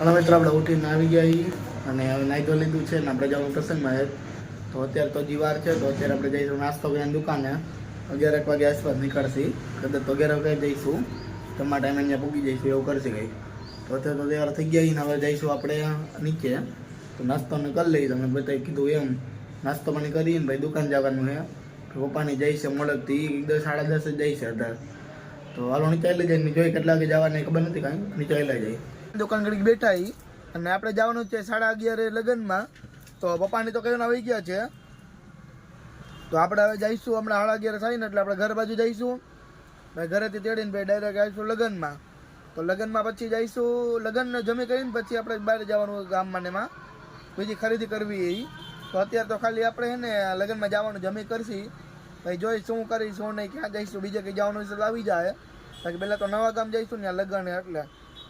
અને મિત્રો આપણે ઉઠીને આવી ગયા અને હવે નાહી ધોઈ લીધું છે ને આપણે જવાનું પ્રસંગમાં. તો અત્યારે તો જીવાર છે તો અત્યારે આપણે જઈશું નાસ્તો કરીને દુકાને 11 વાગે આસપાસ નીકળશી. કદાચ તો 11 વાગે જઈશું, તમારા ટાઈમે અહીંયા પૂગી જઈશું એવું કરશે કંઈ. તો અત્યારે તો તૈયાર થઈ ગયા ને હવે જઈશું આપણે નીચે. તો નાસ્તો અમે કરી લઈએ, તમે બધાએ કીધું એમ નાસ્તો પાણી કરીને ભાઈ દુકાન જવાનું છે. પપ્પાની જાય છે મોડકથી 10 સાડા 10 જ જાય છે અત્યારે. તો હાલો નીચે લઈ જાય, જોઈએ કેટલા વાગે જવાને ખબર નથી કાંઈ, નીચે લઈ જાય. દુકાન ઘડીક બેઠા અને આપણે જવાનું છે 11:30 લગ્નમાં. તો પપ્પાની તો કઈ આવી ગયા છે. તો આપણે હવે જઈશું હમણાં 11:30 થાય ને એટલે આપણે ઘર બાજુ જઈશું. ભાઈ ઘરેથી તેડીને ભાઈ ડાયરેક્ટ આવીશું લગ્નમાં. તો લગ્નમાં પછી જઈશું, લગ્ન જમી કરીને પછી આપણે બહાર જવાનું ગામમાં ને એમાં બીજી ખરીદી કરવી એ. તો અત્યારે તો ખાલી આપણે છે ને લગ્નમાં જવાનું જમી કરશી. ભાઈ જોઈ શું કરી શું નહીં, ક્યાં જઈશું, બીજે કંઈ જવાનું વિશે આવી જાય. બાકી પહેલાં તો નવા ગામ જઈશું ને લગ્ન એટલે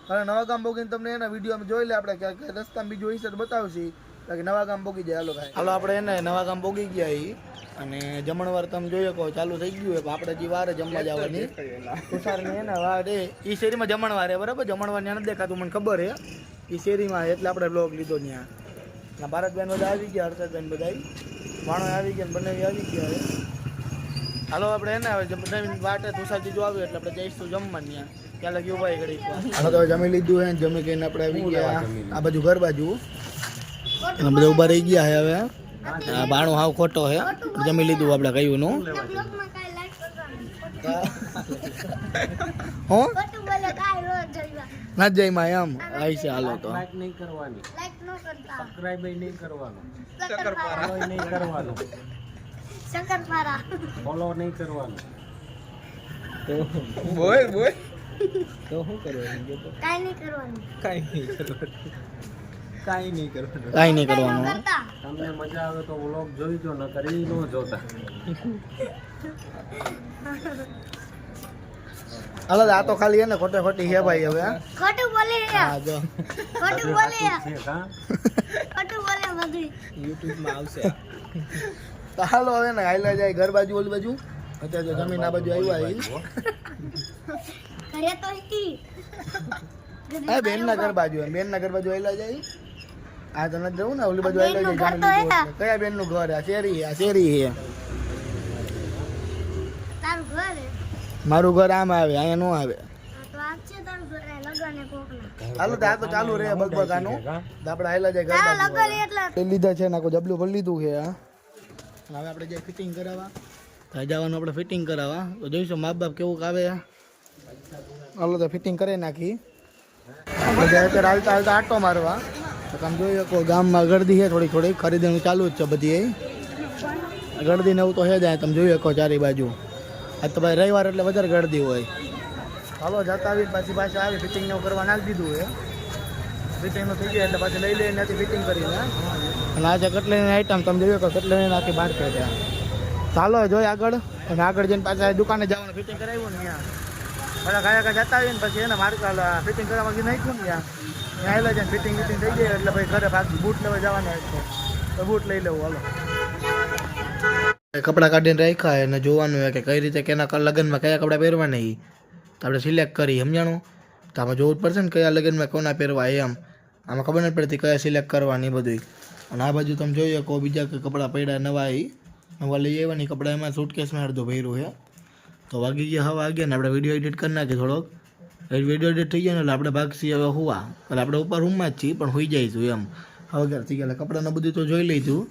હવે નવા ગામ ભોગીને તમને એના વિડીયોમાં જોઈ લે આપણે કે રસ્તામાં બીજું વિશે બતાવશી. બાકી નવા ગામ ભોગી જાય. હાલો ભાઈ હાલો આપણે એને નવા ગામ ભોગી ગયા અને જમણવાર તમે જોઈ શકો ચાલુ થઈ ગયું હોય. આપણે જે વારે જમવા જવાની ખુશારની એને વારે એ શેરીમાં જમણવાર હે બરાબર. જમણવાર ત્યાં નથી દેખાતું મને ખબર હે, એ શેરીમાં એટલે આપણે બ્લોગ લીધો ત્યાં. ના ભારતબેન બધા આવી ગયા, હર્ષદબેન બધા વાણો આવી ગયા, બંને આવી ગયા હવે. હાલો આપણે એને હવે બનાવીને વાટે તુષારજી જો આવ્યું એટલે આપણે જઈશું જમવા ત્યાં. ત્યાં લગી ઉભા ઘડી હાલો તો જમી લીધું હે. જમી કરીને આપણે આવી ગયા આ બાજુ ઘર બાજુ અને બધા ઉભા રહી ગયા હે. હવે બાણું હાવ ખોટો હે, જમી લીધું આપણે કહ્યું નું હું ના જઈ માં એમ આવી છે. હાલો તો નહીં કરવાની, સબસ્ક્રાઇબ નહીં કરવાનું, શક્કરપારા નહીં કરવાનું, શક્કરપારા ફોલો નહીં કરવાનું. તો બોલ તો શું કરવાનું? કાઈ નહીં કરવાનું, કાઈ નહીં કરવાનું. તમને મજા આવે તો વ્લોગ જોઈજો, ન કરી ન જોતા. હાલો આ તો ખાલી હે ને ખોટે ખોટી હે ભાઈ. હવે ખોટું બોલે હા જો ખોટું બોલે છે કા ખોટું બોલે બધું YouTube માં આવશે. તો હાલો હવે ને હાઈલા જાય ઘર બાજુ ઓલી બાજુ. અત્યારે તો જમીન આ બાજુ આવ્યા ઘરે તો હતી હા બેન ના ઘર બાજુ, બેન ના ઘર બાજુ હાઈલા જાય. આ તો નથી જવું ને ઓલી બાજુ હાઈલા જાય. કયા બેન નું ઘર? આ શેરી છે. તારું ઘર મારું ઘર આમ આવે, અહીંયા નો આવે. તો આપ છે તારું ઘર લગન એ કોકના. હાલો તો આ તો ચાલુ રહે બગબગ આનું. આપણે હાઈલા જાય ઘર બાજુ. લગન એટલે લઈ લીધા છે ને કોઈ જબલું ભરી લીધું છે. હવે આપણે જે ફિટિંગ કરાવવા તો જવાનું આપણે ફિટિંગ કરાવવા. તો જોઈશું મા બાપ કેવું આવે. હાલો તો ફિટિંગ કરી નાખી. આપણે અત્યારે હાલતા હાલતા આટો મારવા. તો તમે જોઈ શકો ગામમાં ગરદી છે થોડી ખરીદીનું ચાલુ જ છે બધી. ગરદી ને એવું તો છે જાય, તમે જોઈ શકો ચારે બાજુ. આજ તો ભાઈ રવિવાર એટલે વધારે ગરદી હોય. હાલો જતા આવી પાછી પાછા આવી ફિટિંગ ને કરવા નાખી દીધું છે. ફિટિંગનું થઈ ગયા એટલે પાછી લઈ લઈને ત્યાંથી ફિટિંગ કરીને. અને આજે કટલેની આઈટમ તમે જોયું કે કટલેની નાખી બહાર કાઢ્યા. ચાલો જોઈએ આગળ. અને આગળ જઈને પાછા દુકાને જવાનું ફિટિંગ કરાવ્યું ને ત્યાં બધા કયા જતા આવીને પછી એને મારે ફિટિંગ કરવા નાખ્યું ને ત્યાં આવેલા જાય. ફિટિંગ થઈ જાય એટલે ભાઈ ઘરે પાછું બૂટ લેવા જવાના છે તો બૂટ લઈ લેવું. હાલો કપડાં કાઢીને રાખ્યા અને જોવાનું હોય કે કઈ રીતે કેના લગ્નમાં કયા કપડાં પહેરવાના એ તો આપણે સિલેક્ટ કરી સમજાણું. તો આમાં જોવું જ પડશે ને કયા લગ્નમાં કોના પહેરવા એમ. આમાં ખબર નથી પડતી કયા સિલેક્ટ કરવાની બધું. અને આ બાજુ તમે જોઈએ કહો બીજા કંઈ કપડાં પડ્યા નવા લઈ આવવાની કપડાં એમાં સૂટકેસમાં અડધો ભર્યું છે. તો વાગી ગયા હવે વાગ્યા ને આપણે વિડીયો એડિટ કરી નાખીએ થોડોક. વિડીયો એડિટ થઈ ગયા ને એટલે આપણે ભાગશી હવે હુવા. એટલે આપણે ઉપર રૂમમાં જ છીએ પણ હોઈ જઈશું એમ. હવે થઈ ગયા કપડાનું બધું તો જોઈ લીધું.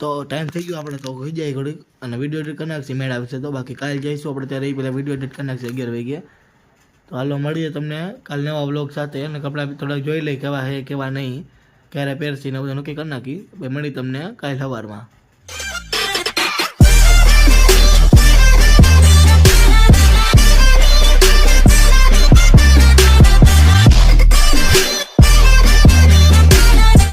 તો ટાઈમ થઈ ગયો આપણે તો હોઈ જાય ઘડીક અને વિડીયો એડિટ કરી નાખીએ મેળ આવશે. તો બાકી કાલે જઈશું આપણે ત્યારે એ પહેલાં વિડીયો એડિટ કરી નાખીએ 11 વાગે. તો હાલો મળીએ તમને કાલે નવા વ્લોગ સાથે. અને કપડાં થોડાક જોઈ લઈએ કેવા હે કેવા નહીં, ક્યારે પહેરશી ને બધું નક્કી કરી નાખી. ભાઈ મળી તમને કાલે સવારમાં.